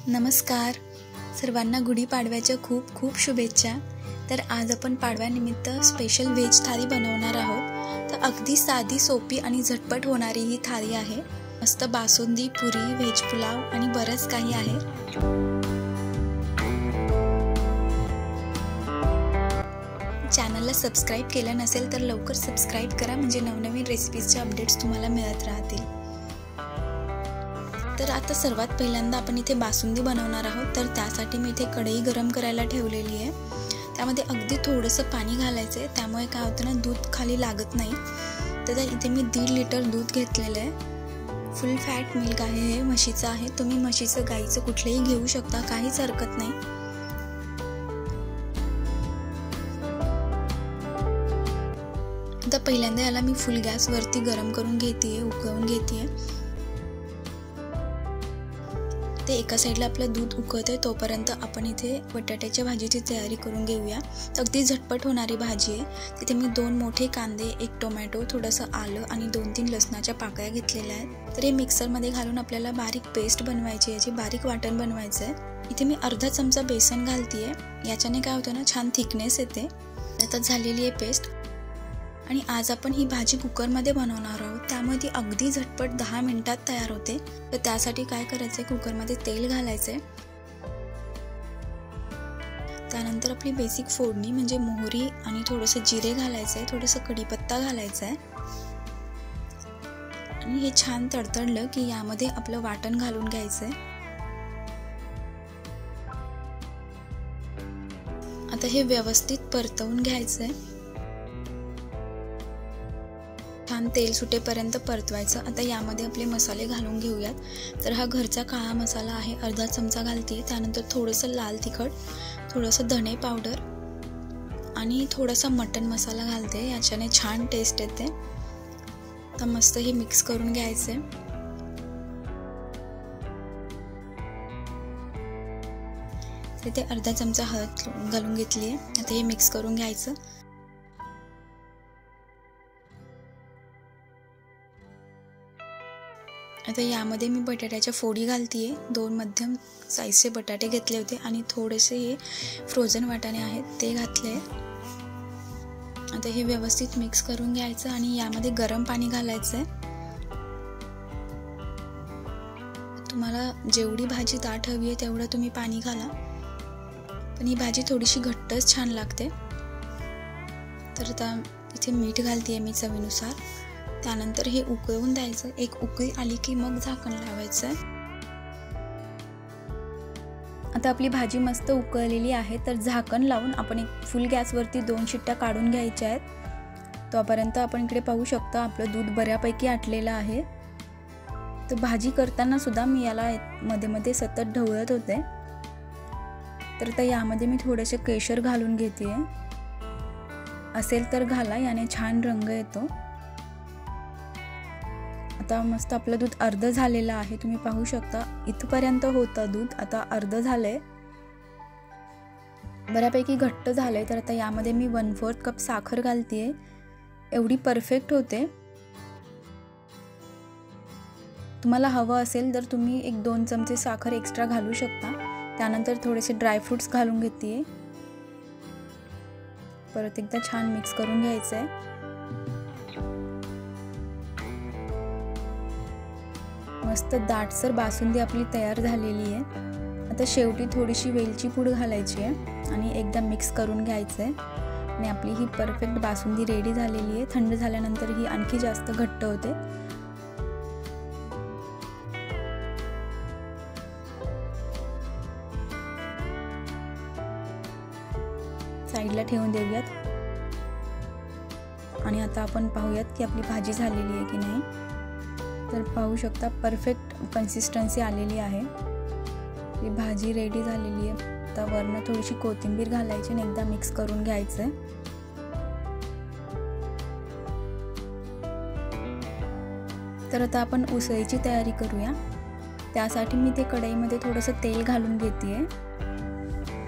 नमस्कार सर्वांना गुढीपाडव्याच्या खूप खूप शुभेच्छा। तर आज आपण पाडव्यानिमित्त स्पेशल व्हेज थाली बनवणार आहोत। तर अगदी साधी सोपी आणि झटपट होणारी ही थाली आहे। मस्त बासुंदी, पुरी, व्हेज पुलाव आणि बरंच काही आहे। चॅनलला सबस्क्राइब केलं नसेल तर लवकर सबस्क्राइब करा, म्हणजे नवनवीन रेसिपीजचे अपडेट्स तुम्हाला मिळत राहतील। तर आता सर्वात पहिल्यांदा आपण इथे बासुंदी बनवणार आहोत। तर त्यासाठी मी इथे कढई गरम करायला ठेवलेली आहे। त्यामध्ये अगदी थोडंसं पाणी घालायचं आहे, त्यामुळे काय होतं ना, दूध खाली लागत नाही। तर इथे मी 1.5 लिटर दूध घेतलेलं आहे। फुल फॅट मिल्क आहे, हे म्हशीचं आहे। तुम्ही म्हशीचं, गाईचं कुठलेही घेऊ शकता, काहीच हरकत नाही। आता पहिल्यांदा याला मी फुल गॅसवरती गरम करून घेते, उकळून घेते। ते एका साईडला आपलं दूध उकळतंय, तोपर्यंत आपण इथे बटाट्याच्या भाजीची तयारी करून घेऊया। अगदी झटपट होणारी भाजी आहे। तिथे मी 2 मोठे कांदे, 1 टोमॅटो, थोडंसं आलं आणि 2-3 लसणाच्या पाकळ्या घेतलेल्या आहेत। तर हे मिक्सरमध्ये घालून आपल्याला बारीक पेस्ट बनवायची आहे, याची बारीक वाटण बनवायचं आहे। इथे मी अर्धा चमचा बेसन घालतीये, याच्याने काय होतं ना, छान थिकनेस येते। आता झालेली आहे पेस्ट। आणि आज आपण ही भाजी कुकरमध्ये बनवणार आहोत, त्यामुळे ती अगदी झटपट 10 मिनिटात तयार होते। तर त्यासाठी काय करायचंय, कुकरमध्ये तेल घालायचंय। त्यानंतर आपली बेसिक फोडणी म्हणजे मोहरी आणि थोडंसं जिरे घालायचंय, थोडंसं कढीपत्ता घालायचंय। आणि हे छान तडतडलं की यामध्ये आपलं वाटण घालून घ्यायचंय। आता हे व्यवस्थित परतवून घ्यायचंय, छान तेल सुटेपर्यंत परतवायचं। आता यामध्ये आपले मसाले घालून घेऊयात। तर हा घरचा काळा मसाला आहे, अर्धा चमचा घालते। त्यानंतर थोडंसं लाल तिखट, थोडंसं धणे पावडर आणि थोडासा मटन मसाला घालते, याच्याने छान टेस्ट येते। तर मस्त हे मिक्स करून घ्यायचे। इथे अर्धा चमचा हळद घालून घेतली आहे। आता हे मिक्स करून घ्यायचं। आता यामध्ये मी बटाट्याच्या फोडी घालतीये, 2 मध्यम साईजचे बटाटे घेतले होते आणि थोडेसे हे फ्रोझन वाटाणे आहेत ते घातले। आता हे व्यवस्थित मिक्स करून घ्यायचं आणि यामध्ये गरम पाणी घालायचंय। तुम्हाला जेवढी भाजी दाट हवी आहे तेवढं तुम्ही पाणी घाला, पण ही भाजी थोडीशी घट्टच छान लागते। तर आता इथे मीठ घालतीये मी चवीनुसार। त्यानंतर हे उकळवून द्यायचं। एक उकळी आली की मग झाकण लावायचं। आता आपली भाजी मस्त उकळलेली आहे, तर झाकण लावून आपण एक फुल गॅसवरती 2 शिट्ट्या काढून घ्यायच्या आहेत। तोपर्यंत आपण इकडे पाहू शकता आपलं दूध बऱ्यापैकी आटलेलं आहे। तर भाजी करताना सुद्धा मी याला मध्ये मध्ये सतत ढवळत होते। तर आता यामध्ये मी थोडेसे केशर घालून घेते, असेल तर घाला, याने छान रंग येतो। आता मस्त आपलं दूध अर्ध झालेलं आहे, तुम्ही पाहू शकता इथपर्यंत होतं दूध, आता अर्ध झालंय, बऱ्यापैकी घट्ट झालंय। तर आता यामध्ये मी 1/4 कप साखर घालतीये, एवढी परफेक्ट होते। तुम्हाला हवं असेल तर तुम्ही 1-2 चमचे साखर एक्स्ट्रा घालू शकता। त्यानंतर थोडेसे ड्रायफ्रुट्स घालून घेते, परत एकदा छान मिक्स करून घ्यायचंय। मस्त दाटसर बासुंदी आपली तयार झालेली आहे। आता शेवटी थोडीशी वेलची पूड घालायची आहे आणि एकदा मिक्स करून घ्यायचं आहे। आणि आपली ही परफेक्ट बासुंदी रेडी झालेली आहे। थंड झाल्यानंतर ही आणखी जास्त घट्ट होते। साईडला ठेवून देऊयात आणि आता आपण पाहूयात की आपली भाजी झालेली आहे की नाही। तर पाहू शकता परफेक्ट कन्सिस्टन्सी आलेली आहे, ही भाजी रेडी झालेली आहे। आता वरनं थोडीशी कोथिंबीर घालायची आणि एकदा मिक्स करून घ्यायचं। तर आता आपण उसळीची तयारी करूया। त्यासाठी मी ते कढईमध्ये थोडंसं तेल घालून घेते,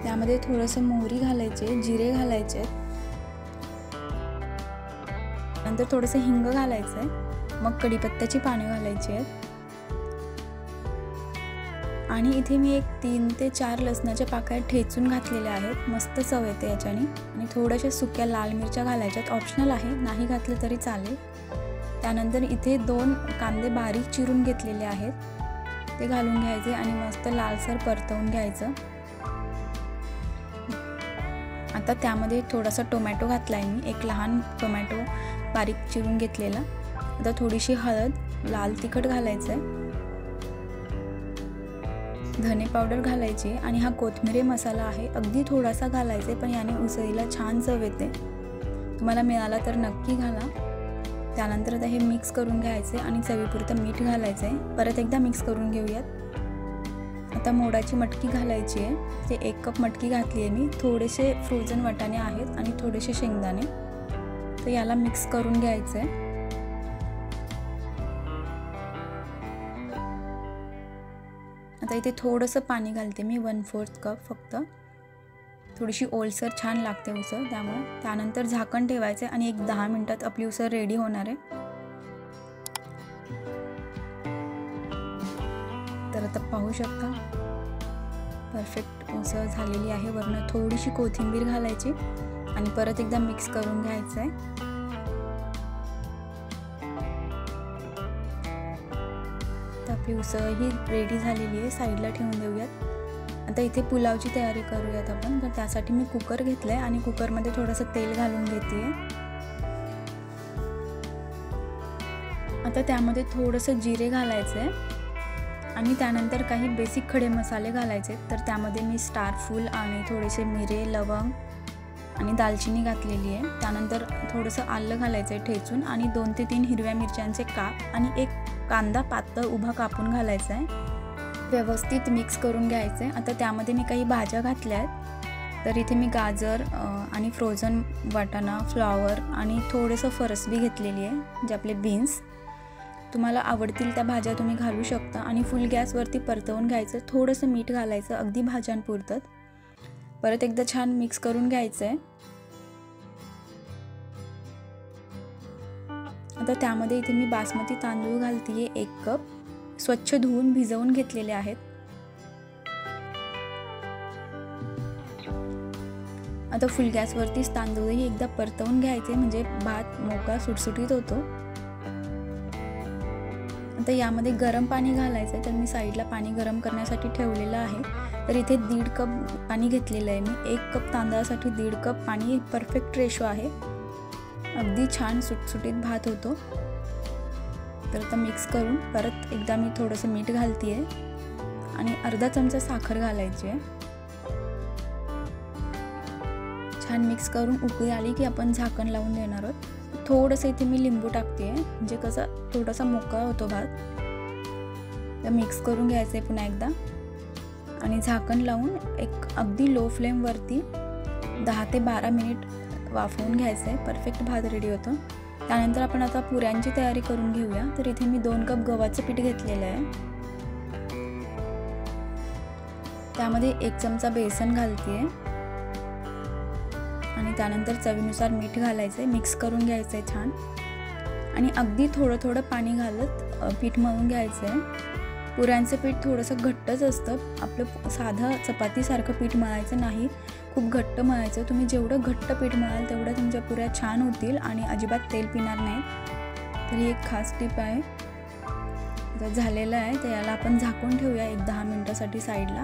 त्यामध्ये थोडंसं मोहरी घालायचे, जिरे घालायचे, नंतर थोडंसं हिंग घालायचं आहे, मग कढीपत्त्याची पाने घालायची आहेत आणि इथे मी एक 3 ते 4 लसणाच्या पाकळ्या ठेचून घातलेल्या आहेत. मस्त चव येते याच्याने. आणि थोड्याशा सुक्या लाल मिरच्या घालायच्यात, ऑप्शनल आहे, नाही घातलं तरी चालेल. त्यानंतर इथे 2 कांदे बारीक चिरून घेतलेले आहेत, ते घालून घ्यायचे आणि मस्त लालसर परतवून घ्यायचं. आता त्यामध्ये थोडासा टोमॅटो घातला आहे मी, एक लहान टोमॅटो बारीक चिरून घेतलेला. आता थोडीशी हळद, लाल तिखट घालायचं आहे, धने पावडर घालायची आणि हा कोथिंबीर मसाला आहे, अगदी थोडासा घालायचा पण याने उसळीला छान चव येते. तुम्हाला मिळाला तर नक्की घाला. त्यानंतर आता हे मिक्स करून घ्यायचे आणि चवीपुरतं मीठ घालायचं आहे. परत एकदा मिक्स करून घेऊयात. आता मोडाची मटकी घालायची आहे, ते 1 कप मटकी घातली आहे मी. थोडेसे फ्रोझन वाटाणे आहेत आणि थोडेसे शेंगदाणे, तर याला मिक्स करून घ्यायचं आहे. आता इथे थोडंसं पाणी घालते मी, 1/4 कप फक्त. थोडीशी ओलसर छान लागते उसळ त्यामुळे. त्यानंतर झाकण ठेवायचं आणि एक 10 मिनिटात आपली उसळ रेडी होणार आहे. तर आता पाहू शकता परफेक्ट उसळ झालेली आहे. वरनं थोडीशी कोथिंबीर घालायची आणि परत एकदा मिक्स करून घ्यायचं आहे. आपली उसळ ही रेडी झालेली आहे, साईडला ठेवून देऊयात. आता इथे पुलावची तयारी करूयात आपण. तर त्यासाठी मी कुकर घेतलाय आणि कुकरमध्ये थोडंसं तेल घालून घेते. आता त्यामध्ये थोडंसं जिरे घालायचं आहे आणि त्यानंतर काही बेसिक खडे मसाले घालायचे. तर त्यामध्ये मी स्टार फूल आणि थोडेसे मिरे, लवंग आणि दालचिनी घातलेली आहे. त्यानंतर थोडंसं आलं घालायचं आहे ठेचून आणि 2 ते 3 हिरव्या मिरच्यांचे काप आणि एक कांदा पातळ उभा कापून घालायचा आहे. व्यवस्थित मिक्स करून घ्यायचं आहे. आता त्यामध्ये मी काही भाज्या घातल्या आहेत. तर इथे मी गाजर आणि फ्रोझन वाटाणा, फ्लॉवर आणि थोडंसं फरसबी घेतलेली आहे, जे आपले बीन्स. तुम्हाला आवडतील त्या भाज्या तुम्ही घालू शकता आणि फुल गॅसवरती परतवून घ्यायचं. थोडंसं मीठ घालायचं, अगदी भाज्यांपुरतं. परत एकदा छान मिक्स करून घ्यायचं आहे. आता त्यामध्ये इथे मी बासमती तांदूळ घालतीये 1 कप, स्वच्छ धुवून भिजवून घेतलेले आहेत. आता फुल गॅसवरतीच तांदूळही एकदा परतवून घ्यायचे, म्हणजे भात मोकळा सुटसुटीत होतो. आता यामध्ये गरम पाणी घालायचं आहे. तर मी साईडला पाणी गरम करण्यासाठी ठेवलेलं आहे. तर इथे 1.5 कप पाणी घेतलेलं आहे मी. 1 कप तांदळासाठी 1.5 कप पाणी परफेक्ट रेशो आहे. अगदी छान सुटसुटीत भात होतो. तर आता मिक्स करून परत एकदा मी थोडंसं मीठ घालते आहे आणि अर्धा चमचा साखर घालायची आहे. छान मिक्स करून उकळी आली की आपण झाकण लावून देणार आहोत. थोडंसं इथे मी लिंबू टाकते आहे, म्हणजे कसं थोडासा मोकळा होतो भात. तर मिक्स करून घ्यायचं आहे पुन्हा एकदा आणि झाकण लावून एक अगदी लो फ्लेमवरती 10 ते 12 मिनिट वाफवून घ्यायचं आहे. परफेक्ट भात रेडी होतो. त्यानंतर आपण आता पुऱ्यांची तयारी करून घेऊया. तर इथे मी 2 कप गव्हाचं पीठ घेतलेलं आहे. त्यामध्ये 1 चमचा बेसन घालते आहे आणि त्यानंतर चवीनुसार मीठ घालायचं आहे. मिक्स करून घ्यायचं आहे छान आणि अगदी थोडं थोडं पाणी घालत पीठ मळून घ्यायचं आहे. पुऱ्यांचं पीठ थोडंसं घट्टच असतं, आपलं साधं चपातीसारखं पीठ मळायचं नाही, खूप घट्ट मळायचं. तुम्ही जेवढं घट्ट पीठ मळाल तेवढं तुमच्या पुऱ्या छान होतील आणि अजिबात तेल पिणार नाहीत. तर ही एक खास टिप आहे. तर झालेलं आहे, तर याला आपण झाकून ठेवूया एक 10 मिनिटासाठी साईडला.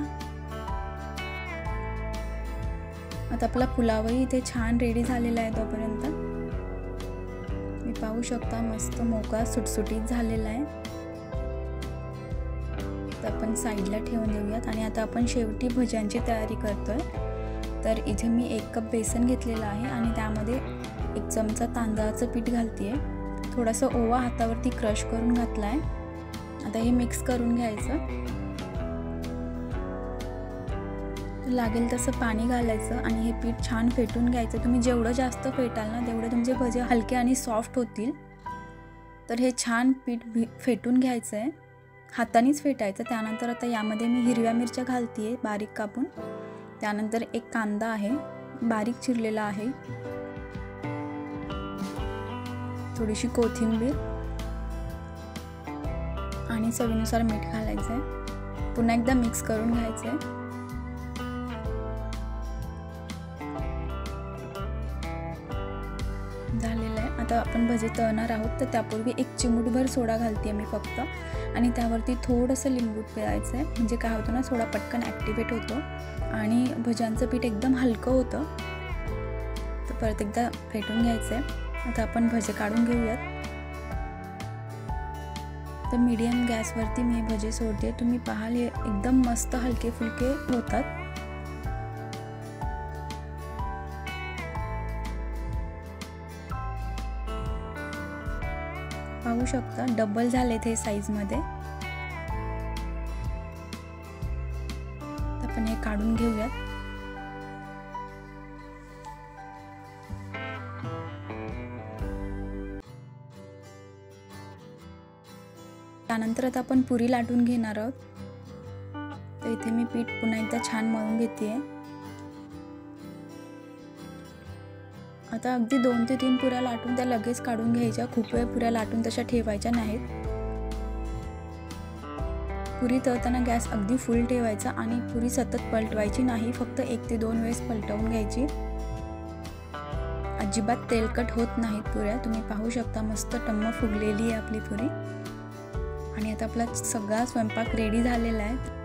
आता आपला पुलावही इथे छान रेडी झालेला आहे. तोपर्यंत मी पाहू शकता मस्त मोकळा सुटसुटीत झालेला आहे. तर आपण साईडला ठेवून देऊयात आणि आता आपण शेवटी भज्यांची तयारी करतोय. तर इथे मी 1 कप बेसन घेतलेलं आहे आणि त्यामध्ये 1 चमचा तांदळाचं पीठ घालते आहे. थोडासा ओवा हातावरती क्रश करून घातला आहे. आता हे मिक्स करून घ्यायचं. लागेल तसं पाणी घालायचं आणि हे पीठ छान फेटून घ्यायचं. तुम्ही जेवढं जास्त फेटाल ना तेवढे तुमचे भजे हलके आणि सॉफ्ट होतील. तर हे छान पीठ फेटून घ्यायचं आहे, हातानेच फेटायचं. त्यानंतर आता यामध्ये मी हिरव्या मिरच्या घालते आहे बारीक कापून. त्यानंतर 1 कांदा आहे बारीक चिरलेला आहे, थोडीशी कोथिंबीर आणि चवीनुसार मीठ घालायचं आहे. पुन्हा एकदा मिक्स करून घ्यायचं आहे। झालेलं आहे। आता आपण भजे तळणार आहोत, तर त्यापूर्वी एक चिमूटभर सोडा घालते मी फक्त, आणि त्यावरती थोडंसं लिंबू पिळायचं आहे। म्हणजे काय होतं ना, सोडा पटकन ॲक्टिवेट होतो आणि भज्यांचं पीठ एकदम हलकं होतं। तर परत एकदा फेटून घ्यायचं आहे। आता आपण भजे काढून घेऊयात। तर मीडियम गॅसवरती मी भजे सोडते। तुम्ही पाहाल हे एकदम मस्त हलके फुलके होतात। पाहू शकता डबल झाले ते साईजमध्ये। आपण हे काढून घेऊयात। त्यानंतर आता आपण पुरी लाटून घेणार आहोत। तर इथे मी पीठ पुन्हा एकदा छान मळून घेते। आता अगदी 2 ते 3 पुऱ्या लाटून त्या लगेच काढून घ्यायच्या। खूप वेळ पुऱ्या लाटून तशा ठेवायच्या नाहीत। पुरी तळताना गॅस अगदी फुल ठेवायचा आणि पुरी सतत पलटवायची नाही, फक्त 1 ते 2 वेळेस पलटवून घ्यायची। अजिबात तेलकट होत नाहीत पुऱ्या। तुम्ही पाहू शकता मस्त टम्म फुगलेली आहे आपली पुरी। आणि आता आपला सगळा स्वयंपाक रेडी झालेला आहे।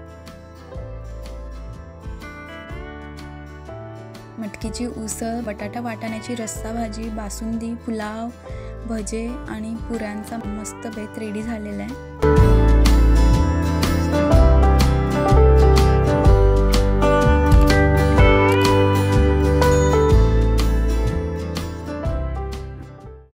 मटकीची उसळ, बटाटा वाटाण्याची रस्सा भाजी, बासुंदी, पुलाव, भजे आणि पुऱ्यांचा मस्त बेत रेडी झालेला आहे।